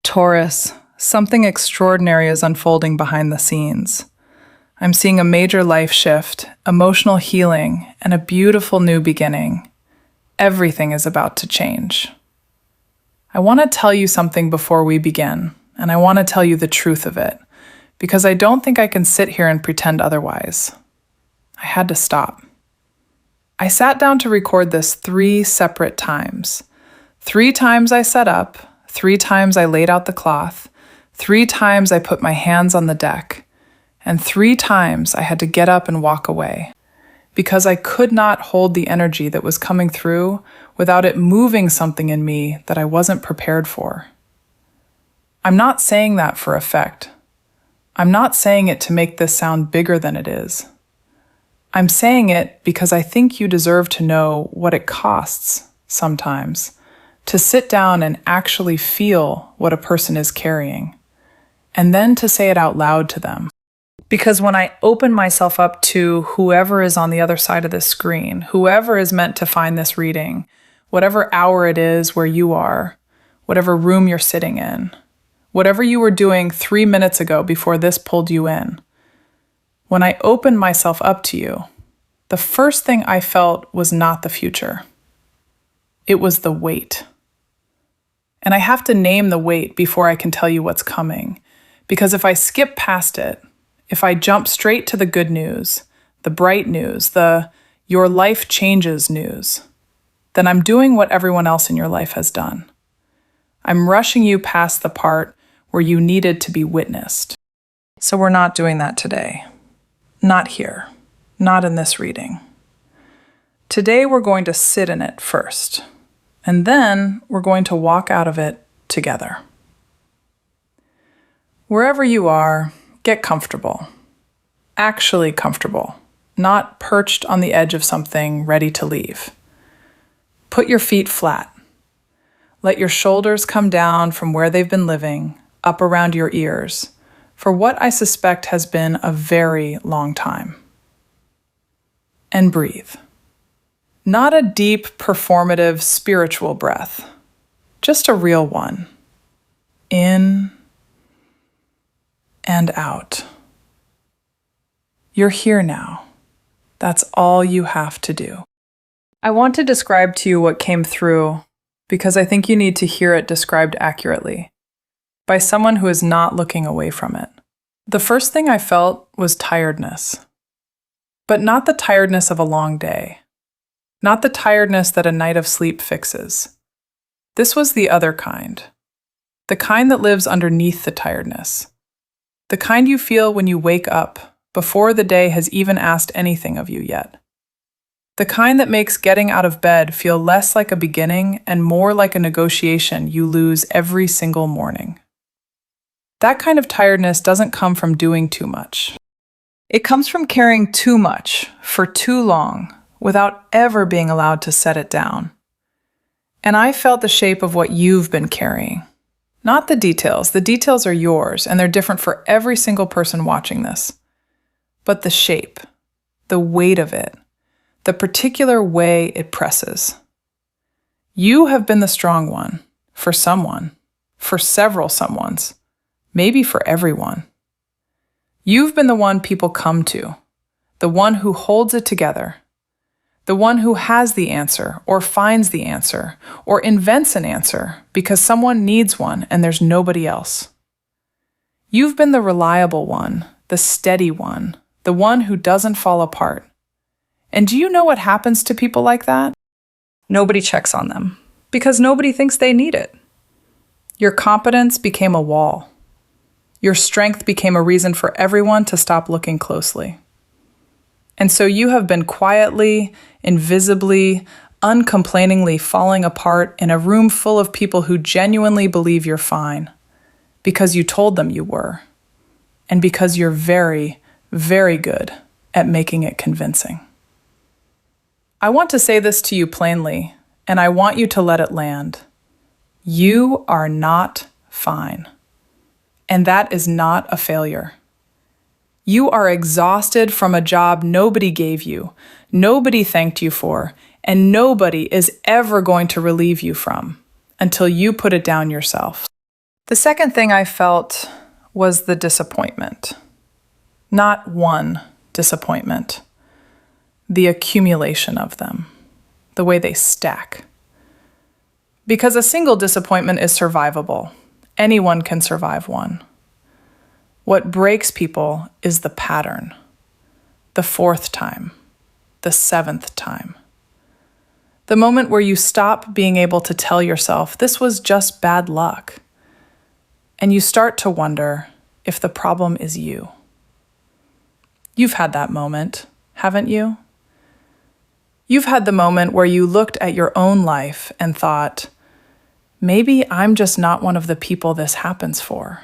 Taurus, something extraordinary is unfolding behind the scenes. I'm seeing a major life shift, emotional healing, and a beautiful new beginning. Everything is about to change. I want to tell you something before we begin, and I want to tell you the truth of it, because I don't think I can sit here and pretend otherwise. I had to stop. I sat down to record this 3 separate times. 3 times I sat up, 3 times I laid out the cloth, 3 times I put my hands on the deck, and 3 times I had to get up and walk away, because I could not hold the energy that was coming through without it moving something in me that I wasn't prepared for. I'm not saying that for effect. I'm not saying it to make this sound bigger than it is. I'm saying it because I think you deserve to know what it costs, sometimes, to sit down and actually feel what a person is carrying, and then to say it out loud to them. Because when I open myself up to whoever is on the other side of this screen, whoever is meant to find this reading, whatever hour it is where you are, whatever room you're sitting in, whatever you were doing 3 minutes ago before this pulled you in, when I opened myself up to you, the first thing I felt was not the future. It was the weight. And I have to name the weight before I can tell you what's coming, because if I skip past it, if I jump straight to the good news, the bright news, the your life changes news, then I'm doing what everyone else in your life has done. I'm rushing you past the part where you needed to be witnessed. So we're not doing that today. Not here. Not in this reading. Today we're going to sit in it first, and then we're going to walk out of it together. Wherever you are, get comfortable. Actually comfortable, not perched on the edge of something ready to leave. Put your feet flat. Let your shoulders come down from where they've been living, up around your ears, for what I suspect has been a very long time. And breathe. Not a deep, performative, spiritual breath, just a real one. In and out. You're here now. That's all you have to do. I want to describe to you what came through because I think you need to hear it described accurately by someone who is not looking away from it. The first thing I felt was tiredness, but not the tiredness of a long day, not the tiredness that a night of sleep fixes. This was the other kind, the kind that lives underneath the tiredness, the kind you feel when you wake up before the day has even asked anything of you yet. The kind that makes getting out of bed feel less like a beginning and more like a negotiation you lose every single morning. That kind of tiredness doesn't come from doing too much. It comes from carrying too much for too long without ever being allowed to set it down. And I felt the shape of what you've been carrying. Not the details. The details are yours, and they're different for every single person watching this. But the shape, the weight of it, the particular way it presses. You have been the strong one, for someone, for several someones, maybe for everyone. You've been the one people come to, the one who holds it together, the one who has the answer, or finds the answer, or invents an answer because someone needs one and there's nobody else. You've been the reliable one, the steady one, the one who doesn't fall apart. And do you know what happens to people like that? Nobody checks on them because nobody thinks they need it. Your competence became a wall. Your strength became a reason for everyone to stop looking closely. And so you have been quietly, invisibly, uncomplainingly falling apart in a room full of people who genuinely believe you're fine because you told them you were, and because you're very, very good at making it convincing. I want to say this to you plainly, and I want you to let it land. You are not fine. And that is not a failure. You are exhausted from a job nobody gave you, nobody thanked you for, and nobody is ever going to relieve you from until you put it down yourself. The second thing I felt was the disappointment. Not one disappointment, the accumulation of them, the way they stack. Because a single disappointment is survivable. Anyone can survive one. What breaks people is the pattern. The fourth time, the seventh time. The moment where you stop being able to tell yourself this was just bad luck, and you start to wonder if the problem is you. You've had that moment, haven't you? You've had the moment where you looked at your own life and thought, maybe I'm just not one of the people this happens for.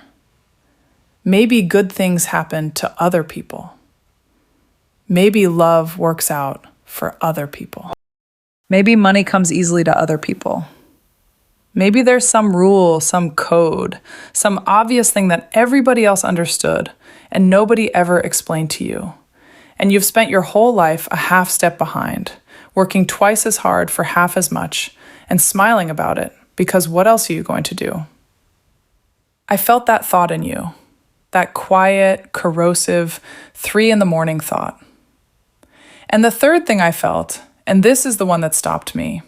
Maybe good things happen to other people. Maybe love works out for other people. Maybe money comes easily to other people. Maybe there's some rule, some code, some obvious thing that everybody else understood and nobody ever explained to you. And you've spent your whole life a half step behind, working twice as hard for half as much and smiling about it, because what else are you going to do? I felt that thought in you, that quiet, corrosive, 3 a.m. thought. And the third thing I felt, and this is the one that stopped me,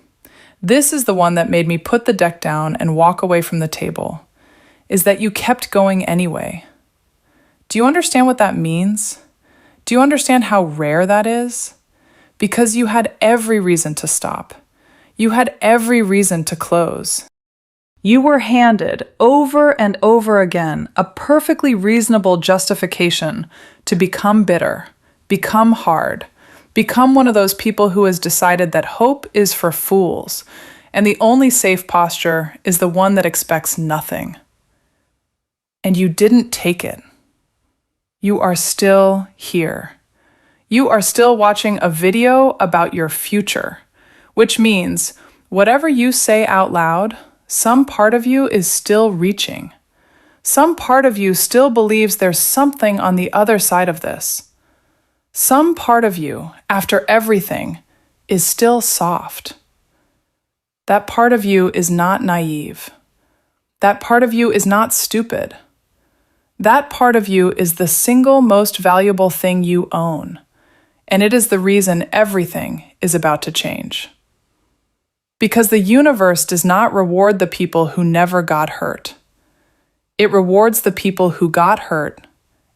this is the one that made me put the deck down and walk away from the table, is that you kept going anyway. Do you understand what that means? Do you understand how rare that is? Because you had every reason to stop. You had every reason to close. You were handed over and over again a perfectly reasonable justification to become bitter, become hard, become one of those people who has decided that hope is for fools, and the only safe posture is the one that expects nothing. And you didn't take it. You are still here. You are still watching a video about your future, which means whatever you say out loud, some part of you is still reaching. Some part of you still believes there's something on the other side of this. Some part of you, after everything, is still soft. That part of you is not naive. That part of you is not stupid. That part of you is the single most valuable thing you own, and it is the reason everything is about to change. Because the universe does not reward the people who never got hurt. It rewards the people who got hurt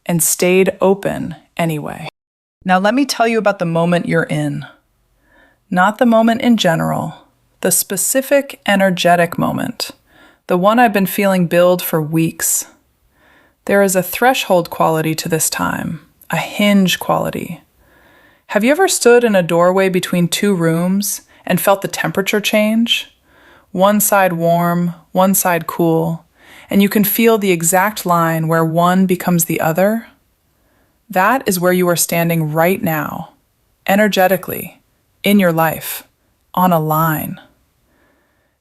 and stayed open anyway. Now let me tell you about the moment you're in. Not the moment in general, the specific energetic moment, the one I've been feeling build for weeks. There is a threshold quality to this time, a hinge quality. Have you ever stood in a doorway between two rooms and felt the temperature change? One side warm, one side cool, and you can feel the exact line where one becomes the other? That is where you are standing right now, energetically, in your life, on a line.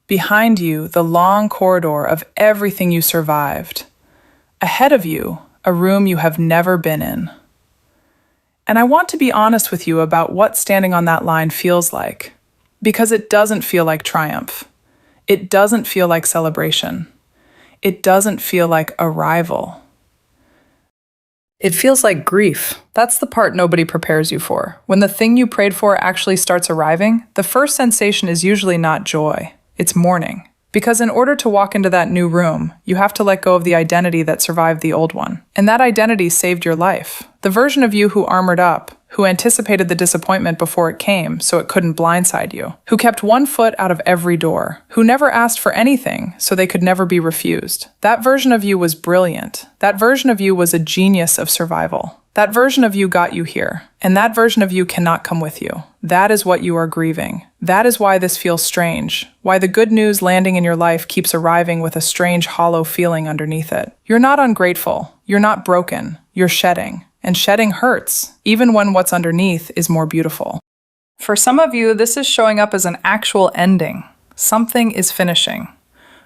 Behind you, the long corridor of everything you survived. Ahead of you, a room you have never been in. And I want to be honest with you about what standing on that line feels like, because it doesn't feel like triumph. It doesn't feel like celebration. It doesn't feel like arrival. It feels like grief. That's the part nobody prepares you for. When the thing you prayed for actually starts arriving, the first sensation is usually not joy. It's mourning. Because in order to walk into that new room, you have to let go of the identity that survived the old one. And that identity saved your life. The version of you who armored up, who anticipated the disappointment before it came so it couldn't blindside you, who kept one foot out of every door, who never asked for anything so they could never be refused. That version of you was brilliant. That version of you was a genius of survival. That version of you got you here, and that version of you cannot come with you. That is what you are grieving. That is why this feels strange, why the good news landing in your life keeps arriving with a strange hollow feeling underneath it. You're not ungrateful. You're not broken. You're shedding. And shedding hurts, even when what's underneath is more beautiful. For some of you, this is showing up as an actual ending. Something is finishing.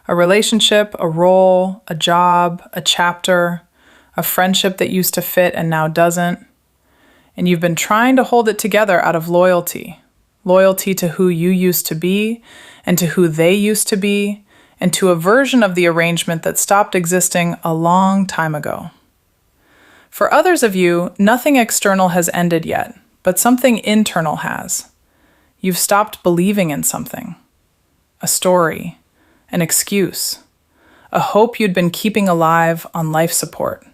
A relationship, a role, a job, a chapter, a friendship that used to fit and now doesn't. And you've been trying to hold it together out of loyalty. Loyalty to who you used to be and to who they used to be and to a version of the arrangement that stopped existing a long time ago. For others of you, nothing external has ended yet, but something internal has. You've stopped believing in something. A story, an excuse, a hope you'd been keeping alive on life support.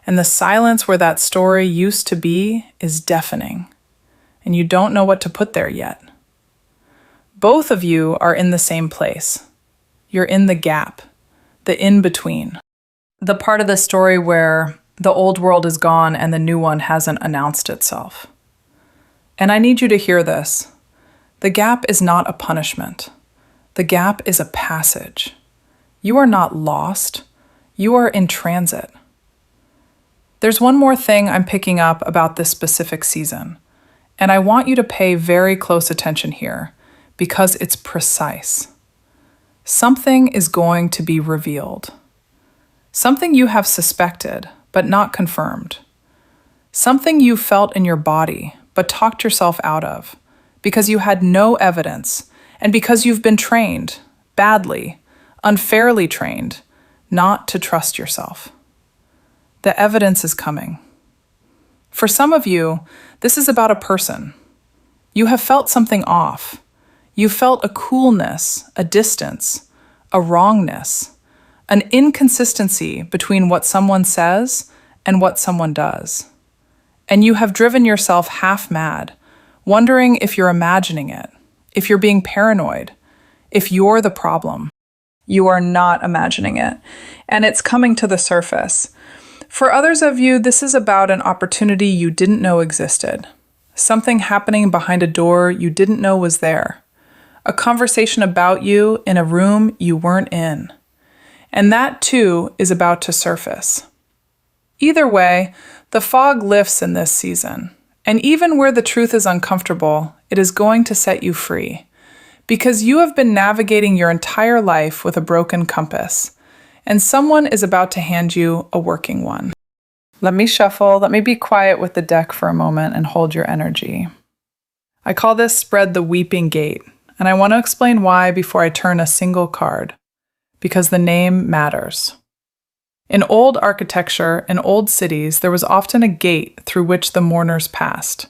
And the silence where that story used to be is deafening, and you don't know what to put there yet. Both of you are in the same place. You're in the gap, the in-between. The part of the story where the old world is gone and the new one hasn't announced itself. And I need you to hear this. The gap is not a punishment. The gap is a passage. You are not lost. You are in transit. There's one more thing I'm picking up about this specific season, and I want you to pay very close attention here because it's precise. Something is going to be revealed. Something you have suspected, but not confirmed. Something you felt in your body, but talked yourself out of, because you had no evidence, and because you've been trained, badly, unfairly trained, not to trust yourself. The evidence is coming. For some of you, this is about a person. You have felt something off. You felt a coolness, a distance, a wrongness, an inconsistency between what someone says and what someone does. And you have driven yourself half mad, wondering if you're imagining it, if you're being paranoid, if you're the problem. You are not imagining it, and it's coming to the surface. For others of you, this is about an opportunity you didn't know existed, something happening behind a door you didn't know was there, a conversation about you in a room you weren't in. And that too is about to surface. Either way, the fog lifts in this season, and even where the truth is uncomfortable, it is going to set you free, because you have been navigating your entire life with a broken compass, and someone is about to hand you a working one. Let me shuffle, let me be quiet with the deck for a moment and hold your energy. I call this spread the weeping gate, and I want to explain why before I turn a single card, because the name matters. In old architecture and old cities, there was often a gate through which the mourners passed.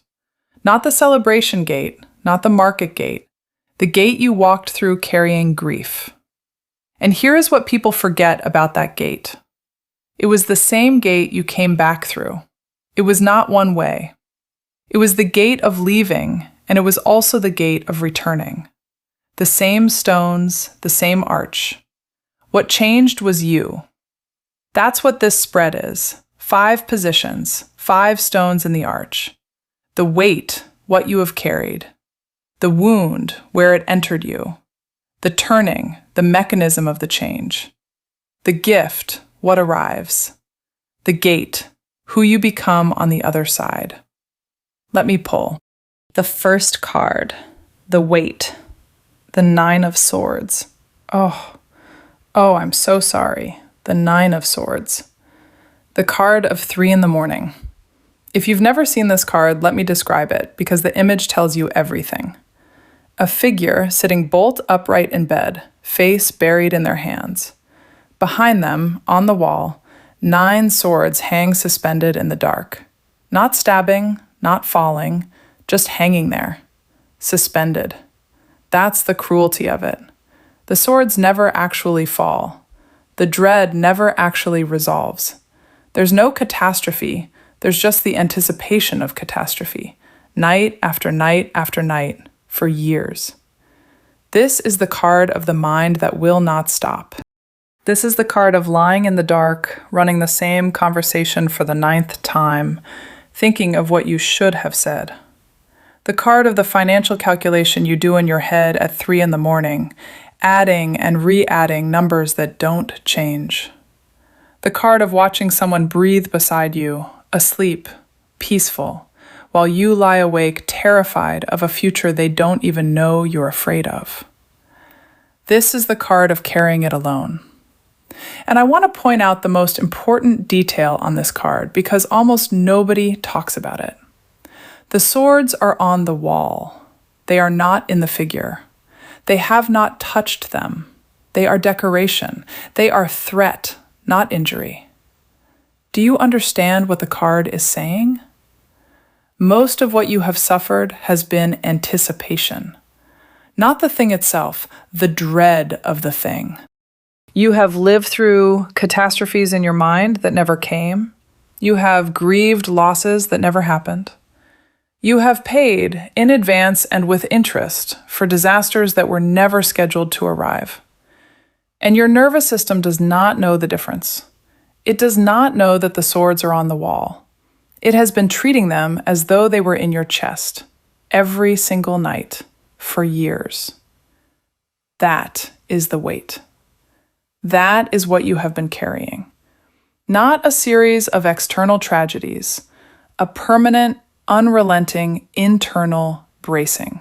Not the celebration gate, not the market gate, the gate you walked through carrying grief. And here is what people forget about that gate. It was the same gate you came back through. It was not one way. It was the gate of leaving, and it was also the gate of returning. The same stones, the same arch. What changed was you. That's what this spread is. 5 positions, 5 stones in the arch. The weight, what you have carried. The wound, where it entered you. The turning, the mechanism of the change. The gift, what arrives. The gate, who you become on the other side. Let me pull. The first card, the weight, the 9 of Swords. Oh, I'm so sorry. The 9 of Swords. The card of 3 in the morning. If you've never seen this card, let me describe it, because the image tells you everything. A figure sitting bolt upright in bed, face buried in their hands. Behind them, on the wall, 9 swords hang suspended in the dark. Not stabbing, not falling, just hanging there. Suspended. That's the cruelty of it. The swords never actually fall. The dread never actually resolves. There's no catastrophe, there's just the anticipation of catastrophe, night after night after night, for years. This is the card of the mind that will not stop. This is the card of lying in the dark, running the same conversation for the 9th time, thinking of what you should have said. The card of the financial calculation you do in your head at 3 in the morning, adding and re-adding numbers that don't change. The card of watching someone breathe beside you, asleep, peaceful, while you lie awake terrified of a future they don't even know you're afraid of. This is the card of carrying it alone. And I want to point out the most important detail on this card because almost nobody talks about it. The swords are on the wall. They are not in the figure. They have not touched them. They are decoration. They are threat, not injury. Do you understand what the card is saying? Most of what you have suffered has been anticipation. Not the thing itself, the dread of the thing. You have lived through catastrophes in your mind that never came. You have grieved losses that never happened. You have paid in advance and with interest for disasters that were never scheduled to arrive. And your nervous system does not know the difference. It does not know that the swords are on the wall. It has been treating them as though they were in your chest every single night for years. That is the weight. That is what you have been carrying. Not a series of external tragedies, a permanent, unrelenting, internal bracing.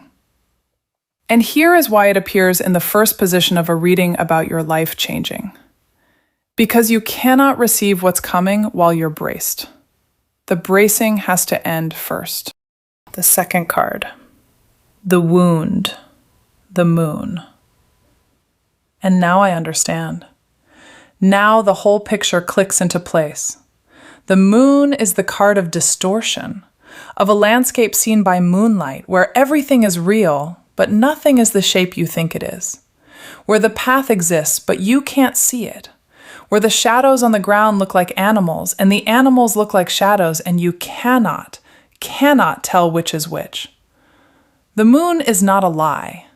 And here is why it appears in the first position of a reading about your life changing. Because you cannot receive what's coming while you're braced. The bracing has to end first. The second card. The wound. The moon. And now I understand. Now the whole picture clicks into place. The moon is the card of distortion, of a landscape seen by moonlight where everything is real, but nothing is the shape you think it is. Where the path exists, but you can't see it. Where the shadows on the ground look like animals, and the animals look like shadows, and you cannot tell which is which. The moon is not a lie.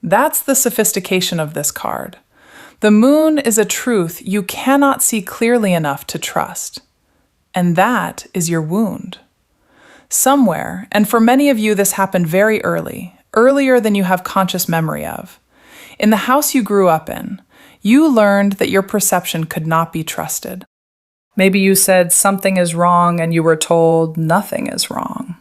That's the sophistication of this card. The moon is a truth you cannot see clearly enough to trust. And that is your wound. Somewhere, and for many of you this happened very early, earlier than you have conscious memory of. In the house you grew up in, you learned that your perception could not be trusted. Maybe you said something is wrong and you were told nothing is wrong.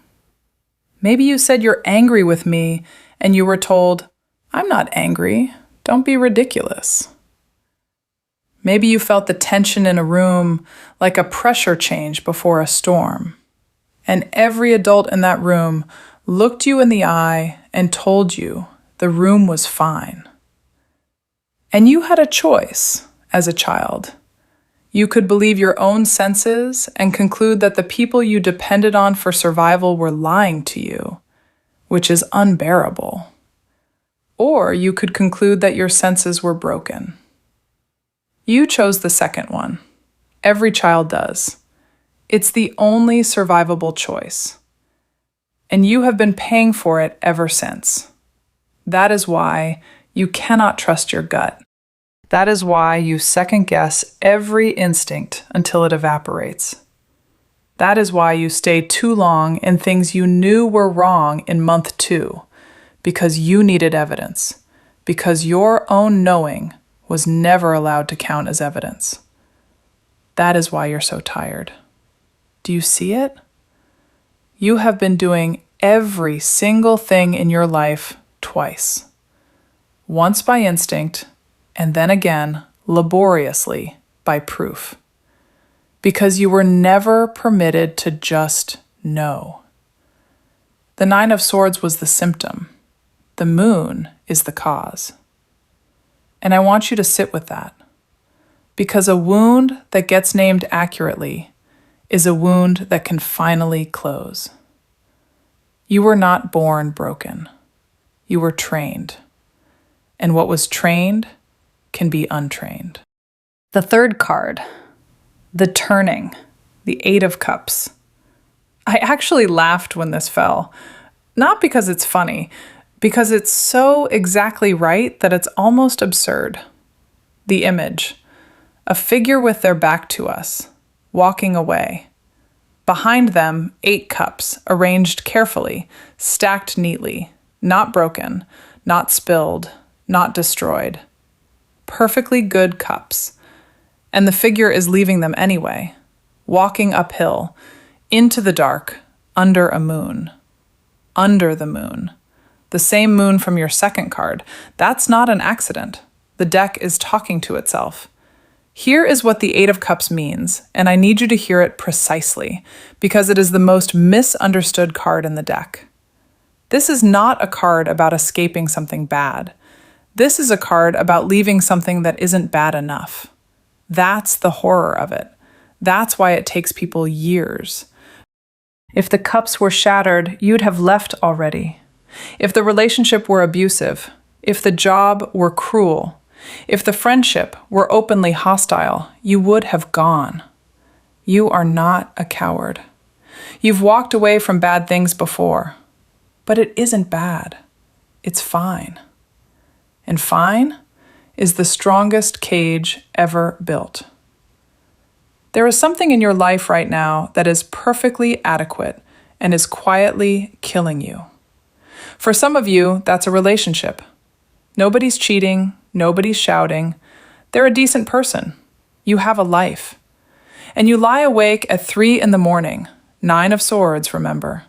Maybe you said you're angry with me and you were told, I'm not angry, don't be ridiculous. Maybe you felt the tension in a room like a pressure change before a storm, and every adult in that room looked you in the eye and told you the room was fine. And you had a choice as a child. You could believe your own senses and conclude that the people you depended on for survival were lying to you, which is unbearable. Or you could conclude that your senses were broken. You chose the second one. Every child does. It's the only survivable choice. And you have been paying for it ever since. That is why you cannot trust your gut. That is why you second-guess every instinct until it evaporates. That is why you stay too long in things you knew were wrong in month 2, because you needed evidence, because your own knowing was never allowed to count as evidence. That is why you're so tired. Do you see it? You have been doing every single thing in your life twice. Once by instinct, and then again, laboriously, by proof. Because you were never permitted to just know. The Nine of Swords was the symptom. The moon is the cause. And I want you to sit with that. Because a wound that gets named accurately is a wound that can finally close. You were not born broken. You were trained. And what was trained can be untrained. The third card, the turning, the Eight of Cups. I actually laughed when this fell. Not because it's funny, because it's so exactly right that it's almost absurd. The image, a figure with their back to us, walking away. Behind them, 8 cups, arranged carefully, stacked neatly, not broken, not spilled, not destroyed. Perfectly good cups. And the figure is leaving them anyway, walking uphill, into the dark, under a moon. Under the moon. The same moon from your second card. That's not an accident. The deck is talking to itself. Here is what the Eight of Cups means, and I need you to hear it precisely, because it is the most misunderstood card in the deck. This is not a card about escaping something bad. This is a card about leaving something that isn't bad enough. That's the horror of it. That's why it takes people years. If the cups were shattered, you'd have left already. If the relationship were abusive, if the job were cruel, if the friendship were openly hostile, you would have gone. You are not a coward. You've walked away from bad things before, but it isn't bad. It's fine. And fine is the strongest cage ever built. There is something in your life right now that is perfectly adequate and is quietly killing you. For some of you, that's a relationship. Nobody's cheating, nobody's shouting. They're a decent person. You have a life. And you lie awake at 3 a.m, 9 of Swords, remember,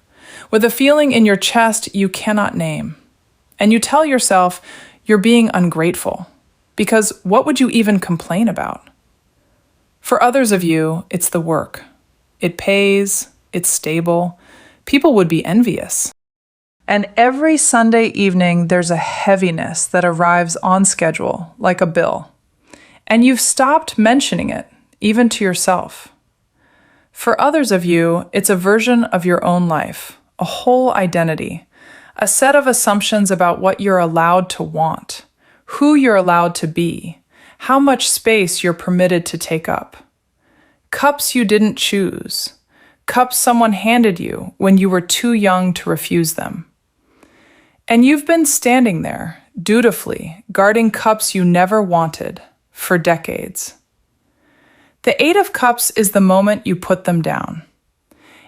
with a feeling in your chest you cannot name. And you tell yourself you're being ungrateful, because what would you even complain about? For others of you, it's the work. It pays, it's stable. People would be envious. And every Sunday evening, there's a heaviness that arrives on schedule, like a bill. And you've stopped mentioning it, even to yourself. For others of you, it's a version of your own life, a whole identity, a set of assumptions about what you're allowed to want, who you're allowed to be, how much space you're permitted to take up. Cups you didn't choose, cups someone handed you when you were too young to refuse them. And you've been standing there, dutifully, guarding cups you never wanted, for decades. The 8 of Cups is the moment you put them down.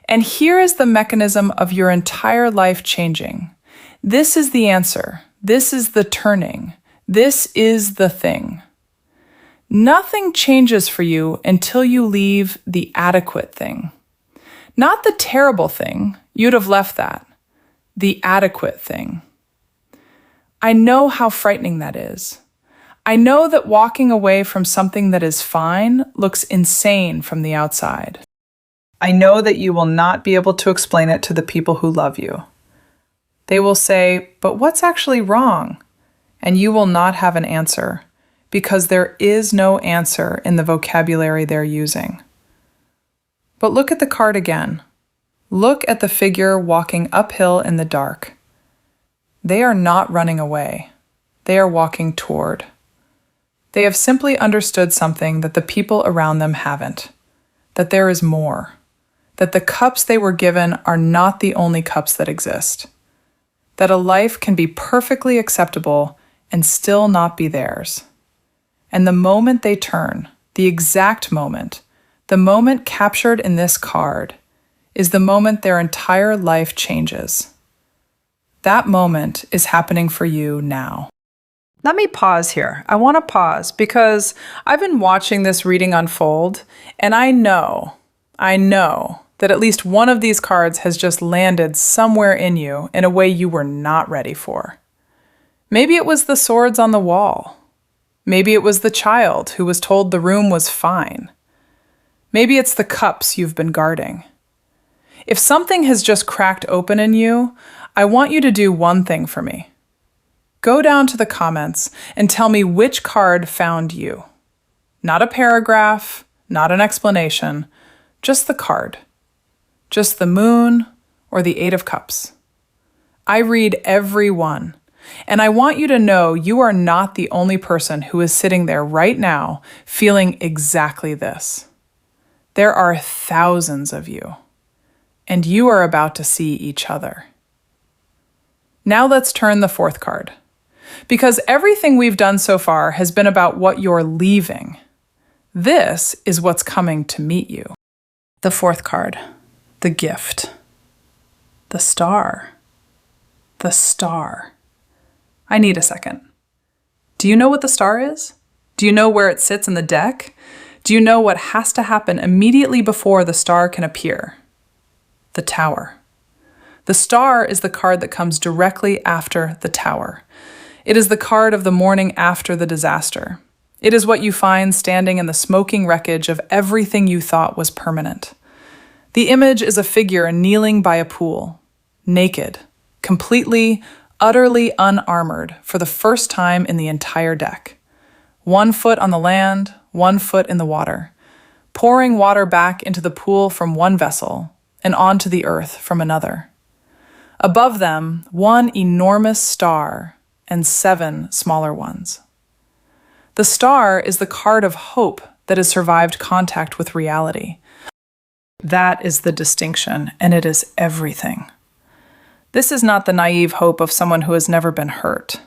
And here is the mechanism of your entire life changing. This is the answer. This is the turning. This is the thing. Nothing changes for you until you leave the adequate thing. Not the terrible thing. You'd have left that. The adequate thing. I know how frightening that is. I know that walking away from something that is fine looks insane from the outside. I know that you will not be able to explain it to the people who love you. They will say, "But what's actually wrong?" And you will not have an answer, because there is no answer in the vocabulary they're using. But look at the card again. Look at the figure walking uphill in the dark. They are not running away. They are walking toward. They have simply understood something that the people around them haven't, that there is more, that the cups they were given are not the only cups that exist, that a life can be perfectly acceptable and still not be theirs. And the moment they turn, the exact moment, the moment captured in this card, is the moment their entire life changes. That moment is happening for you now. Let me pause here. I want to pause because I've been watching this reading unfold, and I know that at least one of these cards has just landed somewhere in you in a way you were not ready for. Maybe it was the swords on the wall. Maybe it was the child who was told the room was fine. Maybe it's the cups you've been guarding. If something has just cracked open in you, I want you to do one thing for me. Go down to the comments and tell me which card found you. Not a paragraph, not an explanation, just the card. Just the moon or the 8 of Cups. I read every one, and I want you to know you are not the only person who is sitting there right now feeling exactly this. There are thousands of you, and you are about to see each other. Now let's turn the 4th card. Because everything we've done so far has been about what you're leaving. This is what's coming to meet you. The 4th card, the gift. The star. The star. I need a second. Do you know what the star is? Do you know where it sits in the deck? Do you know what has to happen immediately before the star can appear? The Tower. The star is the card that comes directly after the Tower. It is the card of the morning after the disaster. It is what you find standing in the smoking wreckage of everything you thought was permanent. The image is a figure kneeling by a pool, naked, completely, utterly unarmored for the first time in the entire deck. 1 foot on the land, 1 foot in the water, pouring water back into the pool from one vessel and onto the earth from another. Above them, 1 enormous star and 7 smaller ones. The star is the card of hope that has survived contact with reality. That is the distinction, and it is everything. This is not the naive hope of someone who has never been hurt.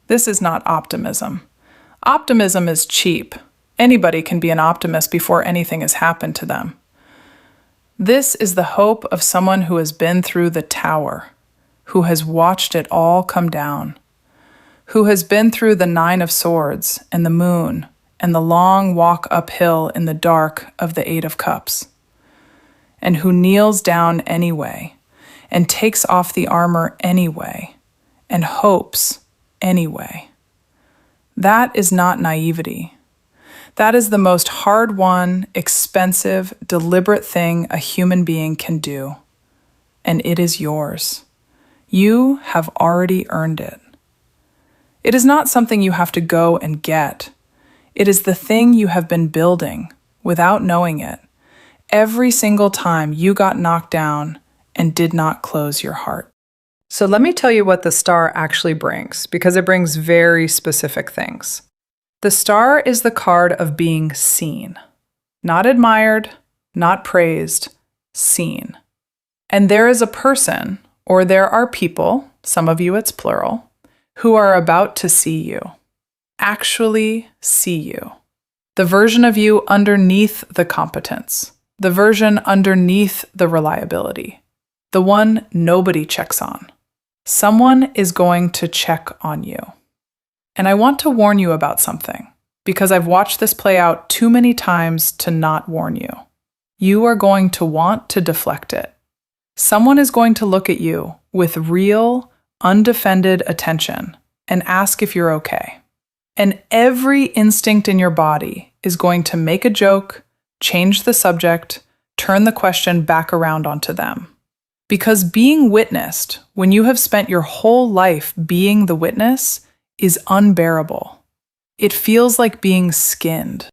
This is not optimism. Optimism is cheap. Anybody can be an optimist before anything has happened to them. This is the hope of someone who has been through the tower, who has watched it all come down, who has been through the 9 of Swords and the moon and the long walk uphill in the dark of the 8 of Cups, and who kneels down anyway and takes off the armor anyway and hopes anyway. That is not naivety. That is the most hard-won, expensive, deliberate thing a human being can do, and it is yours. You have already earned it. It is not something you have to go and get. It is the thing you have been building without knowing it every single time you got knocked down and did not close your heart. So let me tell you what the star actually brings, because it brings very specific things. The star is the card of being seen. Not admired, not praised, seen. And there is a person, or there are people, some of you it's plural, who are about to see you. Actually see you. The version of you underneath the competence. The version underneath the reliability. The one nobody checks on. Someone is going to check on you. And I want to warn you about something, because I've watched this play out too many times to not warn you. You are going to want to deflect it. Someone is going to look at you with real, undefended attention and ask if you're okay. And every instinct in your body is going to make a joke, change the subject, turn the question back around onto them. Because being witnessed, when you have spent your whole life being the witness, is unbearable. It feels like being skinned.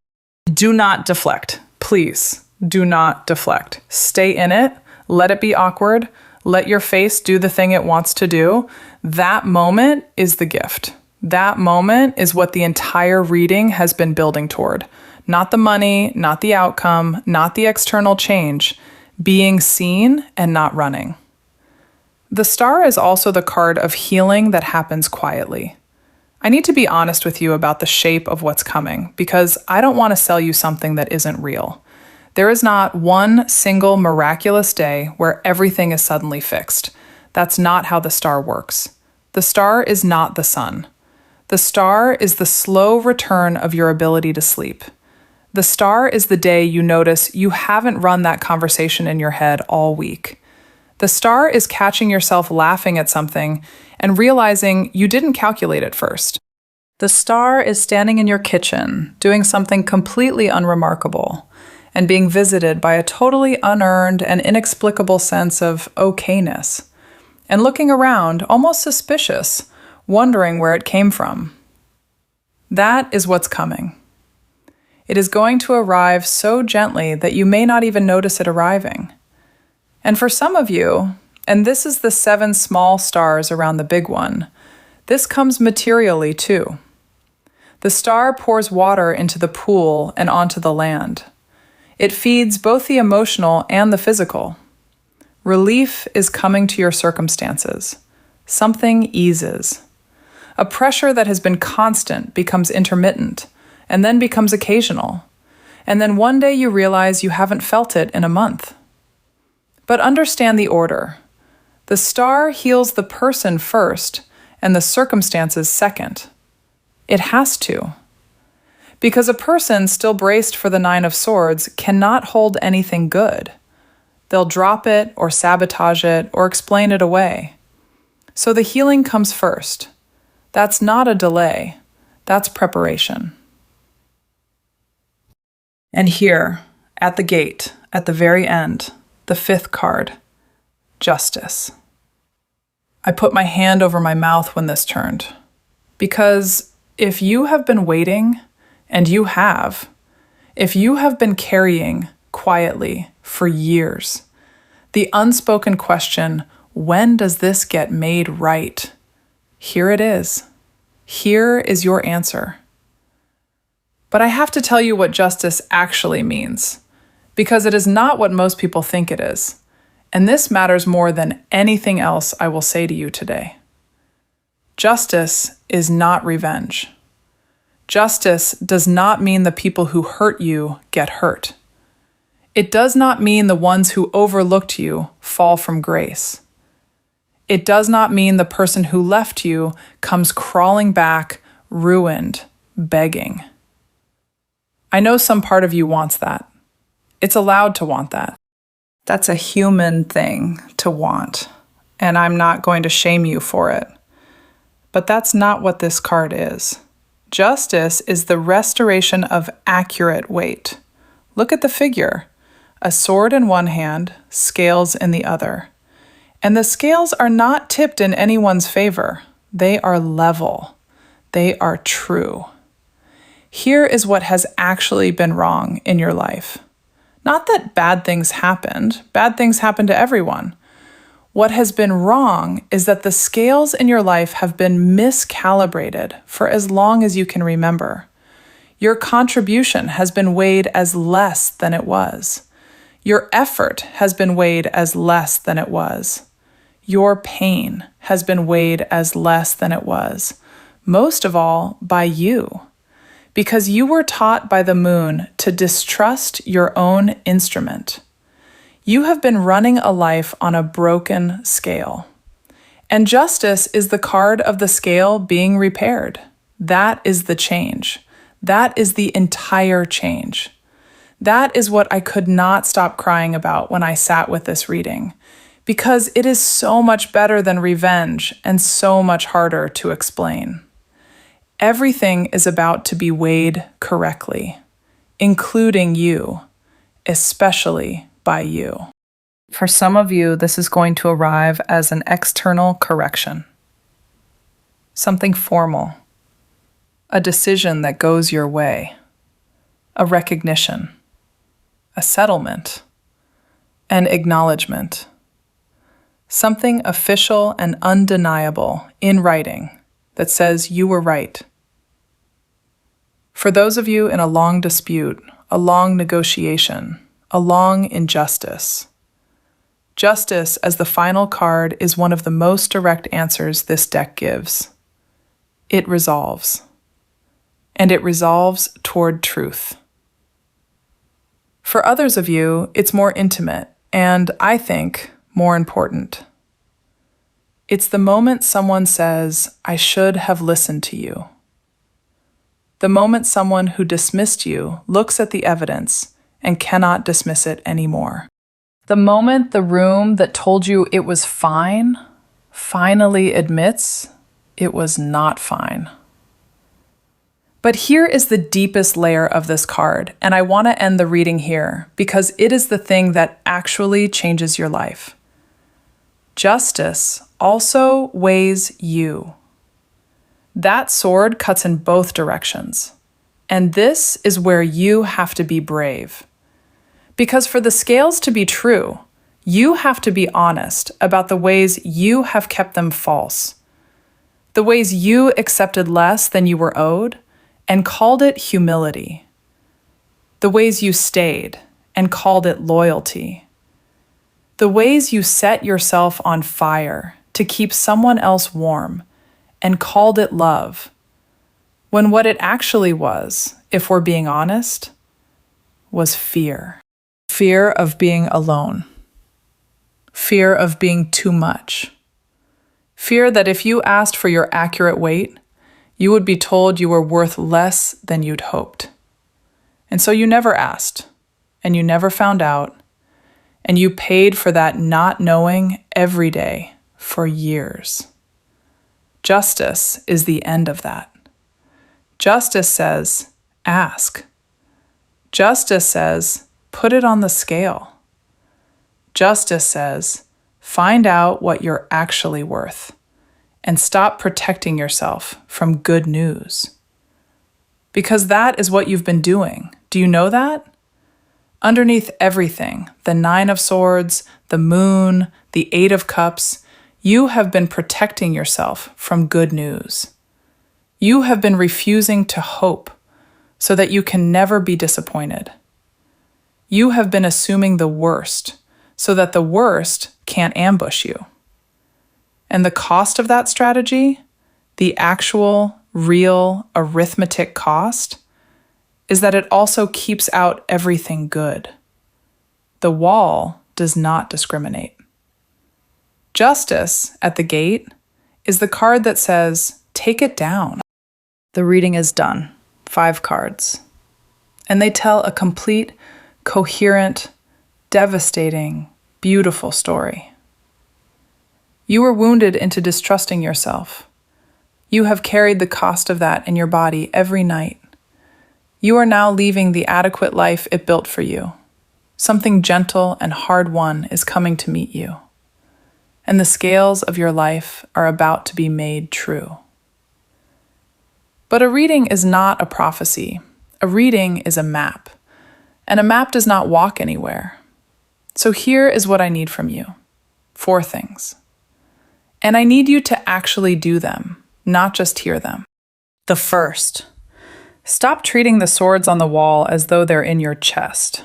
Do not deflect. Please, do not deflect. Stay in it. Let it be awkward. Let your face do the thing it wants to do. That moment is the gift. That moment is what the entire reading has been building toward. Not the money, not the outcome, not the external change. Being seen and not running. The star is also the card of healing that happens quietly. I need to be honest with you about the shape of what's coming, because I don't want to sell you something that isn't real. There is not one single miraculous day where everything is suddenly fixed. That's not how the star works. The star is not the sun. The star is the slow return of your ability to sleep. The star is the day you notice you haven't run that conversation in your head all week. The star is catching yourself laughing at something and realizing you didn't calculate it first. The star is standing in your kitchen, doing something completely unremarkable, and being visited by a totally unearned and inexplicable sense of okayness, and looking around, almost suspicious, wondering where it came from. That is what's coming. It is going to arrive so gently that you may not even notice it arriving. And for some of you, and this is the 7 small stars around the big one, this comes materially too. The star pours water into the pool and onto the land. It feeds both the emotional and the physical. Relief is coming to your circumstances. Something eases. A pressure that has been constant becomes intermittent, and then becomes occasional. And then one day you realize you haven't felt it in a month. But understand the order. The star heals the person first, and the circumstances second. It has to. Because a person still braced for the 9 of Swords cannot hold anything good. They'll drop it, or sabotage it, or explain it away. So the healing comes first. That's not a delay. That's preparation. And here, at the gate, at the very end, the 5th card, Justice. I put my hand over my mouth when this turned. Because if you have been waiting, and you have, if you have been carrying quietly for years, the unspoken question, when does this get made right? Here it is. Here is your answer. But I have to tell you what justice actually means, because it is not what most people think it is. And this matters more than anything else I will say to you today. Justice is not revenge. Justice does not mean the people who hurt you get hurt. It does not mean the ones who overlooked you fall from grace. It does not mean the person who left you comes crawling back, ruined, begging. I know some part of you wants that. It's allowed to want that. That's a human thing to want, and I'm not going to shame you for it. But that's not what this card is. Justice is the restoration of accurate weight. Look at the figure. A sword in one hand, scales in the other. And the scales are not tipped in anyone's favor. They are level. They are true. Here is what has actually been wrong in your life. Not that bad things happened. Bad things happen to everyone. What has been wrong is that the scales in your life have been miscalibrated for as long as you can remember. Your contribution has been weighed as less than it was. Your effort has been weighed as less than it was. Your pain has been weighed as less than it was. Most of all, by you. Because you were taught by the moon to distrust your own instrument. You have been running a life on a broken scale. And justice is the card of the scale being repaired. That is the change. That is the entire change. That is what I could not stop crying about when I sat with this reading, because it is so much better than revenge and so much harder to explain. Everything is about to be weighed correctly, including you, especially by you. For some of you, this is going to arrive as an external correction, something formal, a decision that goes your way, a recognition, a settlement, an acknowledgement, something official and undeniable in writing that says you were right. For those of you in a long dispute, a long negotiation, a long injustice, justice as the final card is one of the most direct answers this deck gives. It resolves. And it resolves toward truth. For others of you, it's more intimate and, I think, more important. It's the moment someone says, I should have listened to you. The moment someone who dismissed you looks at the evidence and cannot dismiss it anymore. The moment the room that told you it was fine finally admits it was not fine. But here is the deepest layer of this card, and I want to end the reading here because it is the thing that actually changes your life. Justice also weighs you. That sword cuts in both directions, and this is where you have to be brave. Because for the scales to be true, you have to be honest about the ways you have kept them false, the ways you accepted less than you were owed and called it humility, the ways you stayed and called it loyalty, the ways you set yourself on fire to keep someone else warm and called it love, when what it actually was, if we're being honest, was fear. Fear of being alone. Fear of being too much. Fear that if you asked for your accurate weight, you would be told you were worth less than you'd hoped. And so you never asked, and you never found out, and you paid for that not knowing every day for years. Justice is the end of that. Justice says, ask. Justice says, put it on the scale. Justice says, Find out what you're actually worth and stop protecting yourself from good news. Because that is what you've been doing. Do you know that? Underneath everything, the Nine of Swords, the Moon, the Eight of Cups, you have been protecting yourself from good news. You have been refusing to hope so that you can never be disappointed. You have been assuming the worst so that the worst can't ambush you. And the cost of that strategy, the actual, real, arithmetic cost, is that it also keeps out everything good. The wall does not discriminate. Justice at the gate is the card that says, take it down. The reading is done. 5 cards. And they tell a complete, coherent, devastating, beautiful story. You were wounded into distrusting yourself. You have carried the cost of that in your body every night. You are now leaving the adequate life it built for you. Something gentle and hard-won is coming to meet you. And the scales of your life are about to be made true. But a reading is not a prophecy. A reading is a map. And a map does not walk anywhere. So here is what I need from you. 4 things. And I need you to actually do them, not just hear them. The first, stop treating the swords on the wall as though they're in your chest.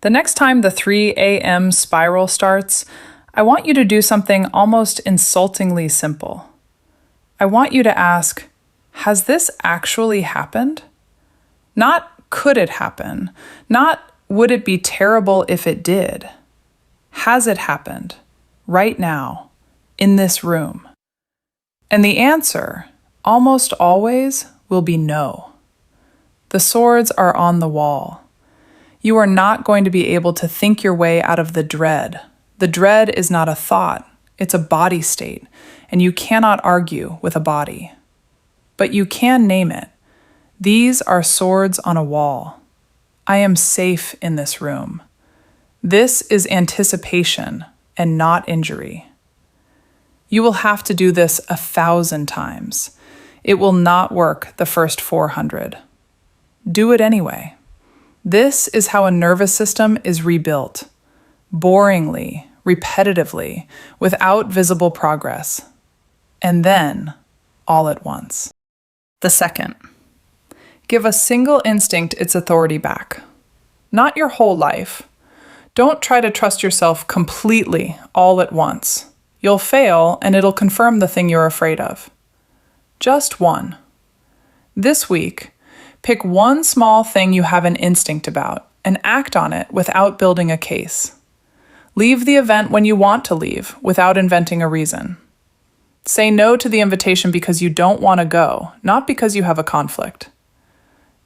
The next time the 3 a.m. spiral starts, I want you to do something almost insultingly simple. I want you to ask, has this actually happened? Not could it happen? Not would it be terrible if it did? Has it happened? Right now? In this room? And the answer, almost always, will be no. The swords are on the wall. You are not going to be able to think your way out of the dread. The dread is not a thought, it's a body state, and you cannot argue with a body. But you can name it. These are swords on a wall. I am safe in this room. This is anticipation and not injury. You will have to do this 1,000 times. It will not work the first 400. Do it anyway. This is how a nervous system is rebuilt. Boringly, repetitively, without visible progress. And then, all at once. The second, give a single instinct its authority back. Not your whole life. Don't try to trust yourself completely all at once. You'll fail, and it'll confirm the thing you're afraid of. Just one. This week, pick one small thing you have an instinct about and act on it without building a case. Leave the event when you want to leave without inventing a reason. Say no to the invitation because you don't want to go, not because you have a conflict.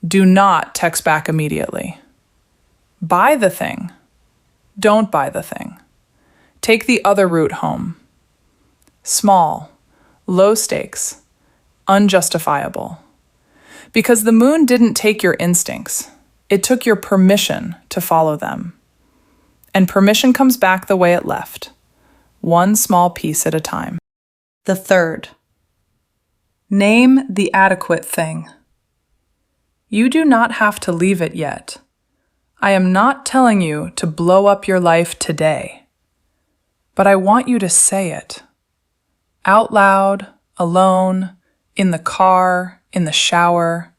Do not text back immediately. Buy the thing. Don't buy the thing. Take the other route home. Small, low stakes, unjustifiable. Because the moon didn't take your instincts. It took your permission to follow them. And permission comes back the way it left, one small piece at a time. The third, name the adequate thing. You do not have to leave it yet. I am not telling you to blow up your life today. But I want you to say it. Out loud, alone, in the car, in the shower,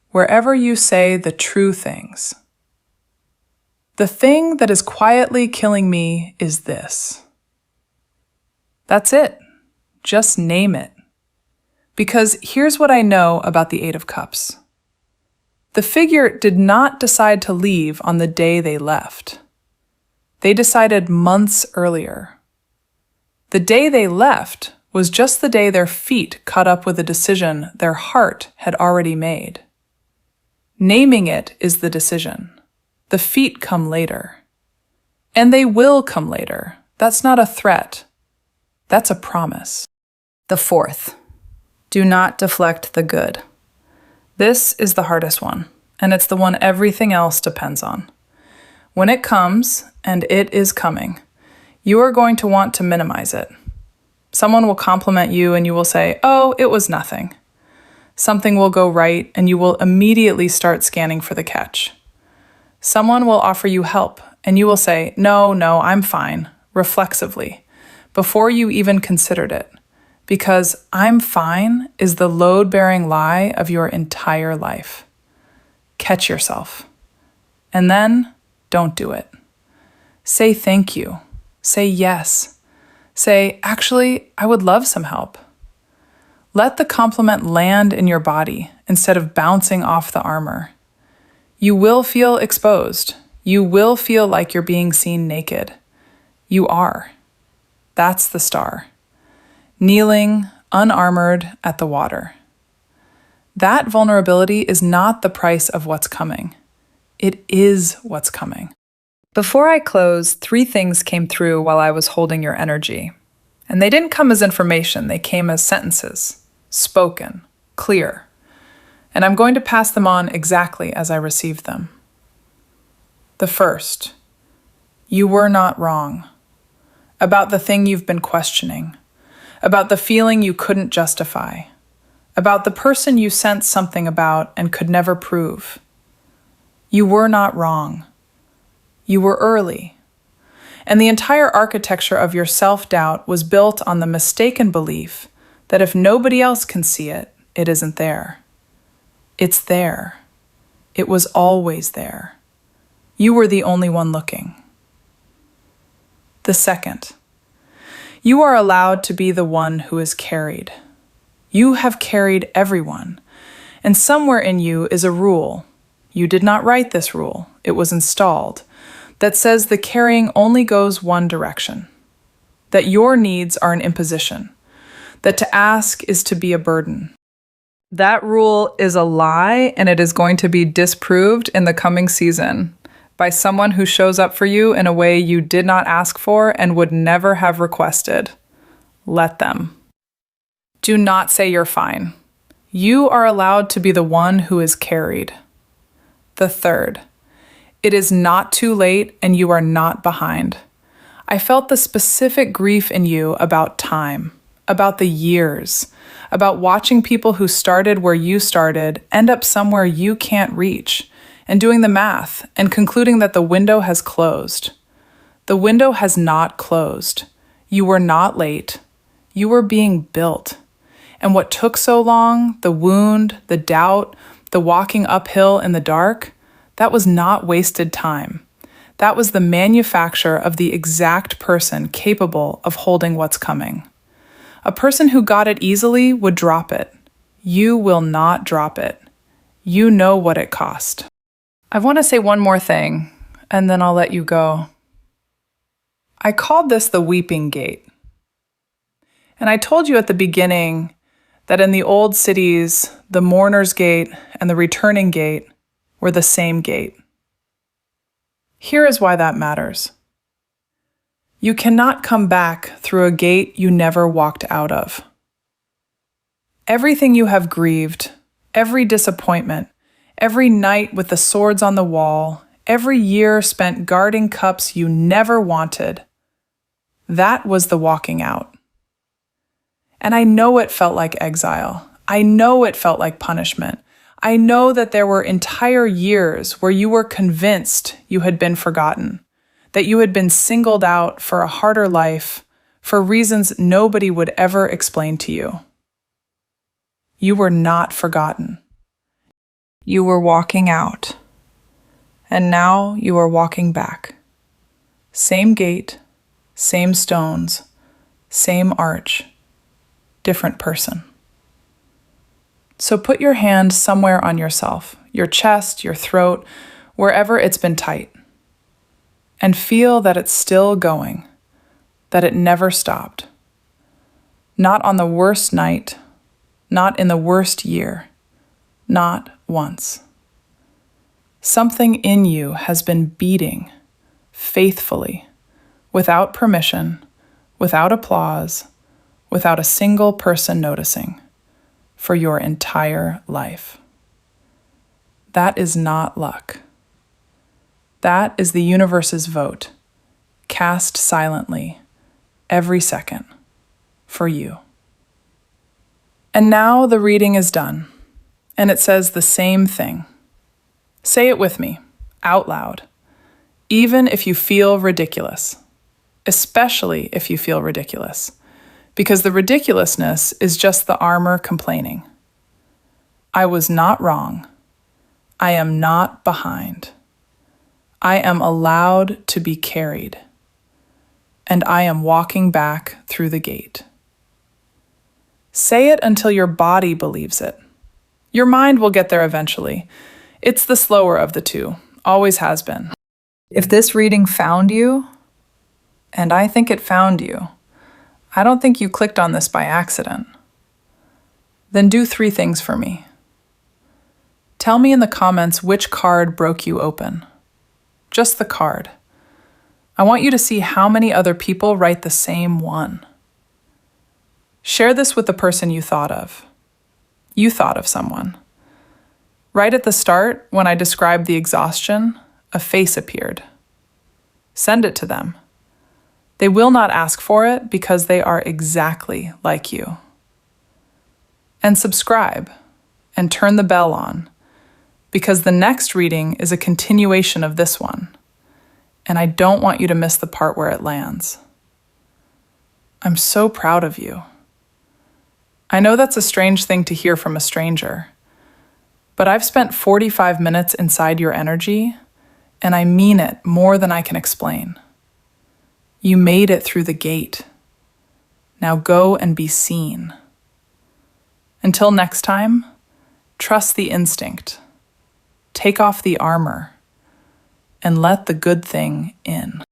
wherever you say the true things. The thing that is quietly killing me is this. That's it. Just name it. Because here's what I know about the 8 of Cups. The figure did not decide to leave on the day they left. They decided months earlier. The day they left was just the day their feet caught up with a decision their heart had already made. Naming it is the decision. The feet come later. And they will come later. That's not a threat. That's a promise. The fourth, do not deflect the good. This is the hardest one, and it's the one everything else depends on. When it comes, and it is coming, You are going to want to minimize it. Someone will compliment you and you will say, "Oh, it was nothing." Something will go right and you will immediately start scanning for the catch. Someone will offer you help and you will say, "No, I'm fine," reflexively, before you even considered it. Because "I'm fine" is the load-bearing lie of your entire life. Catch yourself. And then, don't do it. Say thank you. Say yes. Say, "Actually, I would love some help." Let the compliment land in your body instead of bouncing off the armor. You will feel exposed. You will feel like you're being seen naked. You are. That's the star. Kneeling, unarmored at the water. That vulnerability is not the price of what's coming. It is what's coming. Before I close, 3 things came through while I was holding your energy. And they didn't come as information, they came as sentences. Spoken, clear. And I'm going to pass them on exactly as I received them. The first, you were not wrong. About the thing you've been questioning. About the feeling you couldn't justify. About the person you sensed something about and could never prove. You were not wrong. You were early. And the entire architecture of your self-doubt was built on the mistaken belief that if nobody else can see it, it isn't there. It's there. It was always there. You were the only one looking. The second, you are allowed to be the one who is carried. You have carried everyone, and somewhere in you is a rule. You did not write this rule, it was installed, that says the carrying only goes one direction, that your needs are an imposition, that to ask is to be a burden. That rule is a lie, and it is going to be disproved in the coming season by someone who shows up for you in a way you did not ask for and would never have requested. Let them. Do not say you're fine. You are allowed to be the one who is carried. The third, it is not too late and you are not behind. I felt the specific grief in you about time, about the years, about watching people who started where you started end up somewhere you can't reach, and doing the math and concluding that the window has closed. The window has not closed. You were not late. You were being built. And what took so long, the wound, the doubt, the walking uphill in the dark, that was not wasted time. That was the manufacture of the exact person capable of holding what's coming. A person who got it easily would drop it. You will not drop it. You know what it cost. I want to say one more thing, and then I'll let you go. I called this the weeping gate. And I told you at the beginning that in the old cities, the mourner's gate and the returning gate were the same gate. Here is why that matters. You cannot come back through a gate you never walked out of. Everything you have grieved, every disappointment, every night with the swords on the wall, every year spent guarding cups you never wanted, that was the walking out. And I know it felt like exile. I know it felt like punishment. I know that there were entire years where you were convinced you had been forgotten, that you had been singled out for a harder life for reasons nobody would ever explain to you. You were not forgotten. You were walking out, and now you are walking back. Same gate, same stones, same arch, different person. So put your hand somewhere on yourself, your chest, your throat, wherever it's been tight, and feel that it's still going, that it never stopped. Not on the worst night, not in the worst year, not once. Something in you has been beating faithfully, without permission, without applause, without a single person noticing, for your entire life. That is not luck. That is the universe's vote. cast silently, every second, for you. And now the reading is done, and it says the same thing. Say it with me, out loud, even if you feel ridiculous, especially if you feel ridiculous, because the ridiculousness is just the armor complaining. I was not wrong. I am not behind. I am allowed to be carried, and I am walking back through the gate. Say it until your body believes it. Your mind will get there eventually. It's the slower of the two, always has been. If this reading found you, and I think it found you, I don't think you clicked on this by accident, then do 3 things for me. Tell me in the comments which card broke you open. Just the card. I want you to see how many other people write the same one. Share this with the person you thought of. You thought of someone. Right at the start, when I described the exhaustion, a face appeared. Send it to them. They will not ask for it because they are exactly like you. And subscribe and turn the bell on, because the next reading is a continuation of this one, and I don't want you to miss the part where it lands. I'm so proud of you. I know that's a strange thing to hear from a stranger, but I've spent 45 minutes inside your energy, and I mean it more than I can explain. You made it through the gate. Now go and be seen. Until next time, trust the instinct. Take off the armor and let the good thing in.